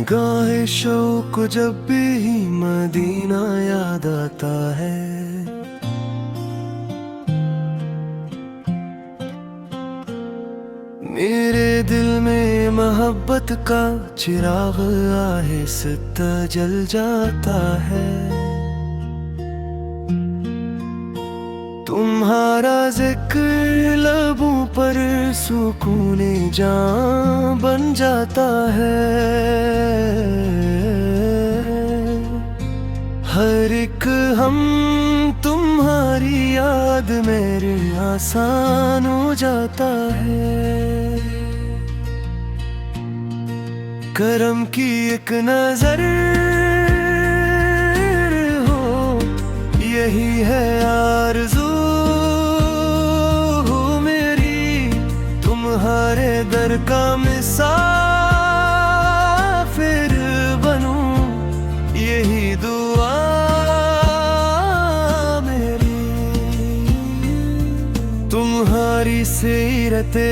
निगाहे शौक जब भी मदीना याद आता है। मेरे दिल में मोहब्बत का चिराग आहिस्ता जल जाता है। तुम्हारा जिक्र लबों पर सुकूने जान बन जाता है। हर एक हम तुम्हारी याद मेरे आसान हो जाता है। करम की एक नजर हो यही है आरज़ू मेरी, तुम्हारे दर का मुसाफिर बनूं यही दुआ मेरी। तुम्हारी सीरते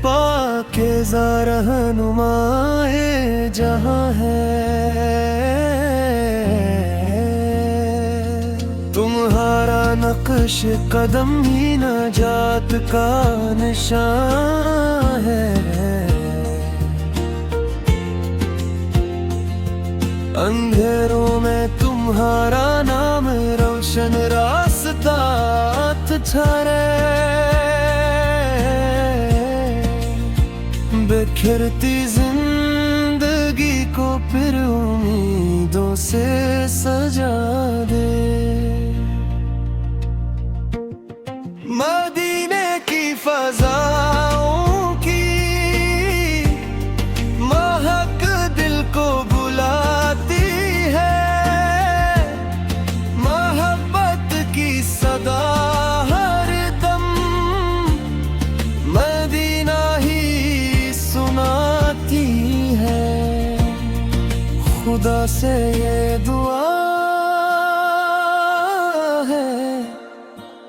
पाकीज़ा रहनुमाए जहाँ है। तुम्हारा नक्श कदम ही नजात का निशान है। अंधेरों में तुम्हारा नाम रोशन रास्ता ठहरे। बिखरती जिंदगी को फिर उम्मीदों से सजा दे। मदीने की फज़ाओं की महक दिल को बुलाती है। मोहब्बत की सदा हर दम मदीना ही सुनाती है। खुदा से ये दुआ है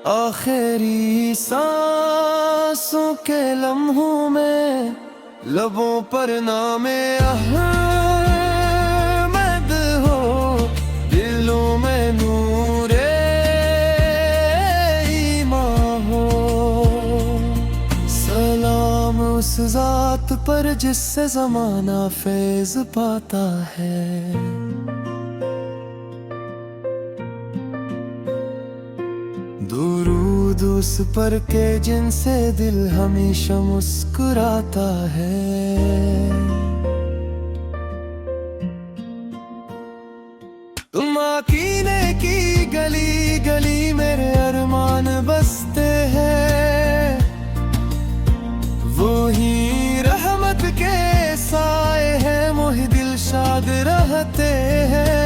आखिरी सांसों के लम्हों में लबों पर नामे अहमद हो। दिलों में नूरे ईमान हो। सलाम उस ज़ात पर जिससे ज़माना फैज़ पाता है। दुरूद उस पर के जिनसे दिल हमेशा मुस्कुराता है। तुम आकीने की गली गली मेरे अरमान बसते हैं। वो ही रहमत के साए हैं मोहि दिलशाद रहते हैं।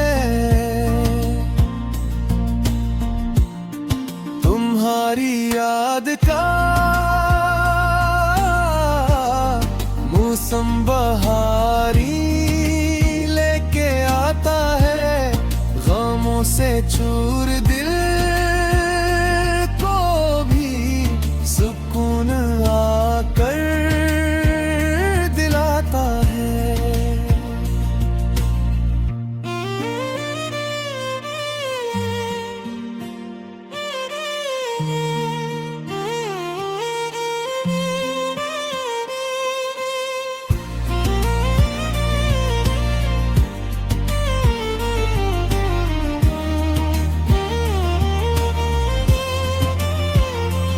तुम्हारी याद का मौसम बहारी लेके आता है। गमों से चूर दिल को भी सुकून आकर दिलाता है।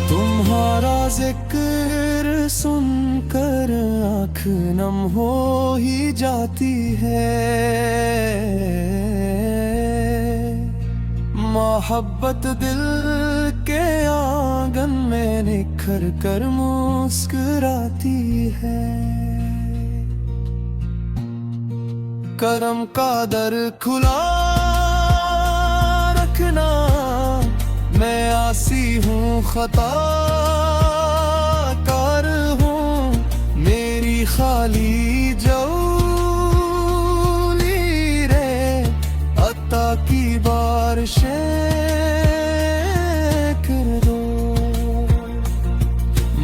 तुम्हारा जिक्र सुनकर आँख नम हो ही जाती है। मोहब्बत दिल के आंगन में निखर कर मुस्कुराती है। करम का दर खुला रखना, मैं आसी हूँ खताकार हूँ। मेरी खाली जौली रे अता की बारिशें कर दो।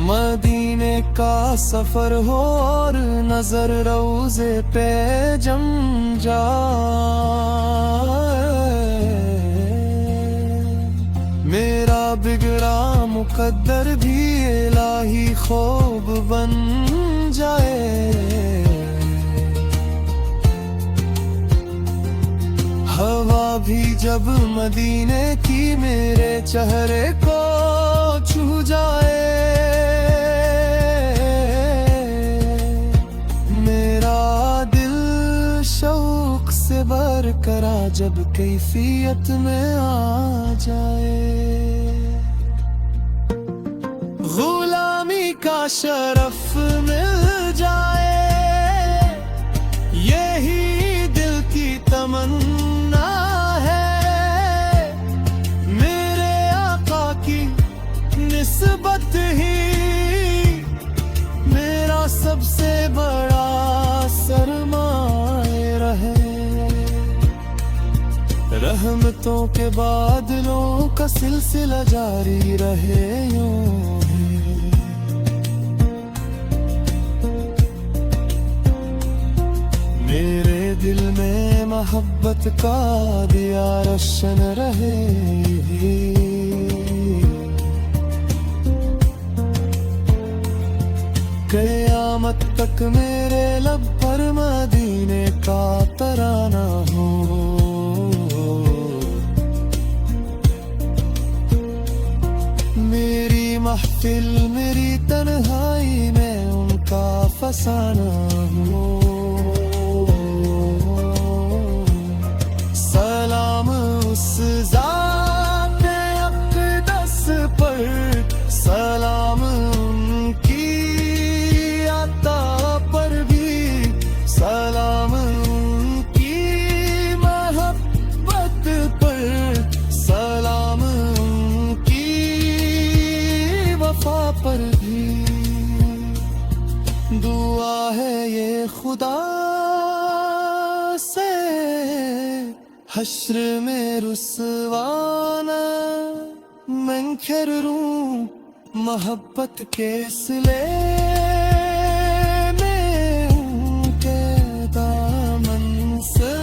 मदीने का सफर हो और नजर रोज़े पे जम जाए, मेरा बिगड़ा मुकद्दर भी इलाही ख्वाब बन जाए। हवा भी जब मदीने की मेरे चेहरे को छू जाए, मेरा दिल शौक से भर करा जब कैफियत में आ जाए। गुलामी का शरफ मिल जाए, यही दिल की तमन्ना है। मेरे आका की निस्बत ही मेरा सबसे बड़ा सरमाए रहे। रहमतों के बादलों का सिलसिला जारी रहे यूं ही। मेरे दिल में मोहब्बत का दिया रोशन रहे। क़यामत तक मेरे लब पर मदीने का तराना हो। मेरी महफिल मेरी तन्हाई में उनका फसाना हो। सलाम उस ज़ात अक़दस पर, सलाम उनकी अता पर भी, सलाम उनकी मोहब्बत पर, सलाम उनकी वफा पर भी। दुआ है ये खुदा से हश्र में रुसवाना मंखर रूं मोहब्बत के सिले में उनके दामन से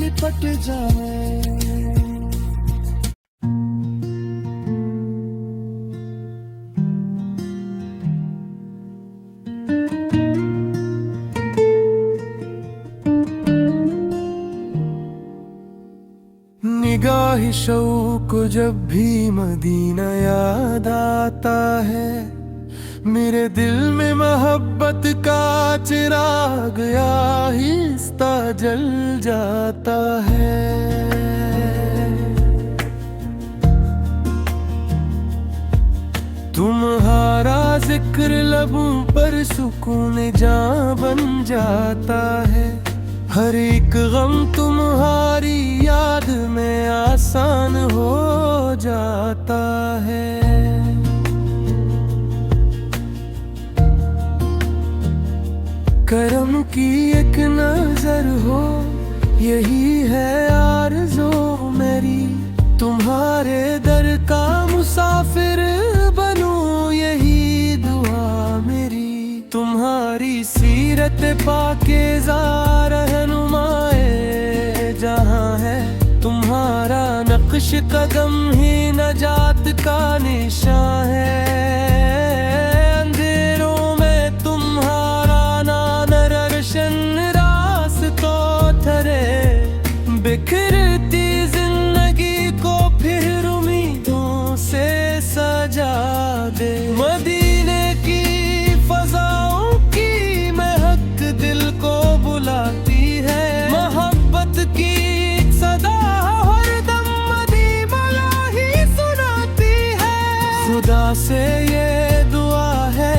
लिपट जाए। निगाही शौक जब भी मदीना याद आता है, मेरे दिल में मोहब्बत का चिराग आहिस्ता जल जाता है। तुम्हारा जिक्र लबों पर सुकून जां बन जाता है। हर एक गम तुम्हारी याद में आसान हो जाता है। करम की एक नजर हो, यही है आरज़ू मेरी। तुम्हारे दर का मुसाफिर बनूं, यही दुआ मेरी। तुम्हारी सीरत पाकीज़ा रहनुमाए जहाँ है, तुम्हारा नक्श कदम ही नजात का निशान है। अंधेरों में तुम्हारा नाम रोशन रास्तों थरे, बिखरती जिंदगी को फिर उम्मीदों से सजा दे। मदीने की फजाओं की महक दिल को बुलाती है। मोहब्बत की सदा हरदम मदीना ही सुनाती है। खुदा से ये दुआ है,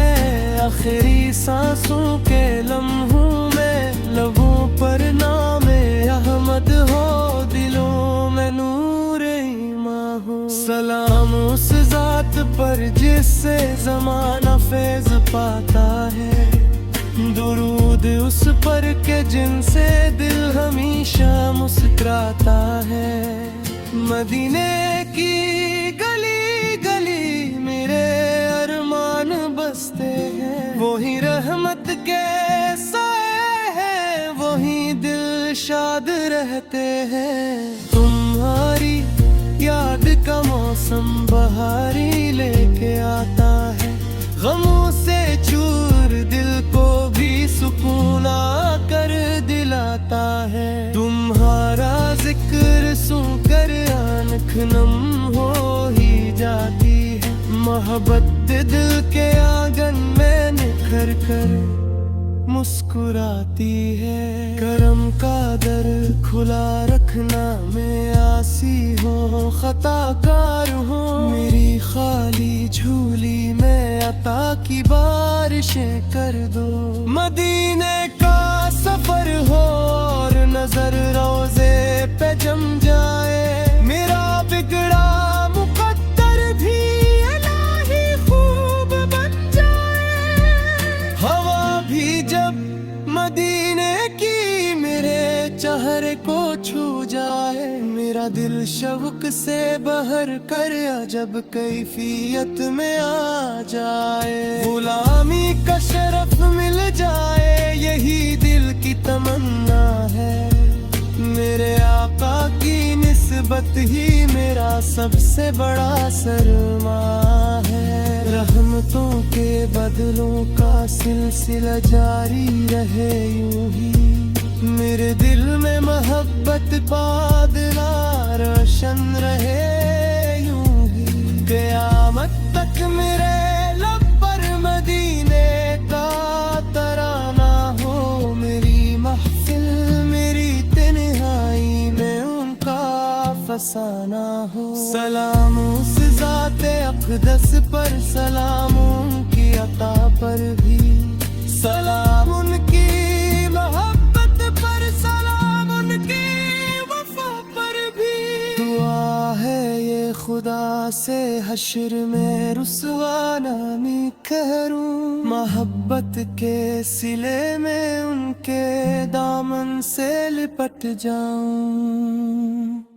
आखिरी सांसों के लम्हों में लबों पर नामे अहमद हो, दिलों में नूर ईमान हो। सलाम उस ज़ात पर जिससे ज़माना फैज़ पाता है। दुरूद उस पर के जिनसे दिल हमेशा मुस्कुराता है। मदीने की गली गली मेरे अरमान बस रहते हैं। तुम्हारी याद का मौसम बहारी लेके आता है, गमों से चूर दिल को भी सुकून कर दिलाता है। तुम्हारा जिक्र सुनकर आँख नम हो ही जाती है, मोहब्बत दिल के आंगन में निखर कर मुस्कुराती है। करम का दर खुला रखना, मैं आसी हूँ खताकार हूँ, मेरी खाली झूली में अता की बारिशें कर दो। मदीने का सफर हो और नजर रोजे पे जम जाए, मेरा बिगड़ा मुकद्दर भी इलाही खूब बन जाए। हवा भी जब मदीने की मेरे चेहरे को छू जाए, मेरा दिल शौक से बहर कर अजब कैफियत में आ जाए। गुलामी का शरफ मिल जाए, यही दिल की तमन्ना है। मेरे आका की निस्बत ही मेरा सबसे बड़ा सरमा है। रहमतों के बदलों का सिलसिला जारी रहे यूं ही, मेरे दिल में मोहब्बत बादला रोशन रहे यूं ही। क़यामत तक मेरे लब पर मदीने का तराना हो, मेरी महफिल मेरी तन्हाई में उनका फसाना हो। सलाम उस ज़ाते अक़दस पर, सलाम उनकी अता पर भी, सलाम उनकी मोहब्बत पर, सलाम उनकी वफा पर भी। दुआ है ये खुदा से हश्र में रुसवा नामी करूं, मोहब्बत के सिले में उनके दामन से लिपट जाऊं।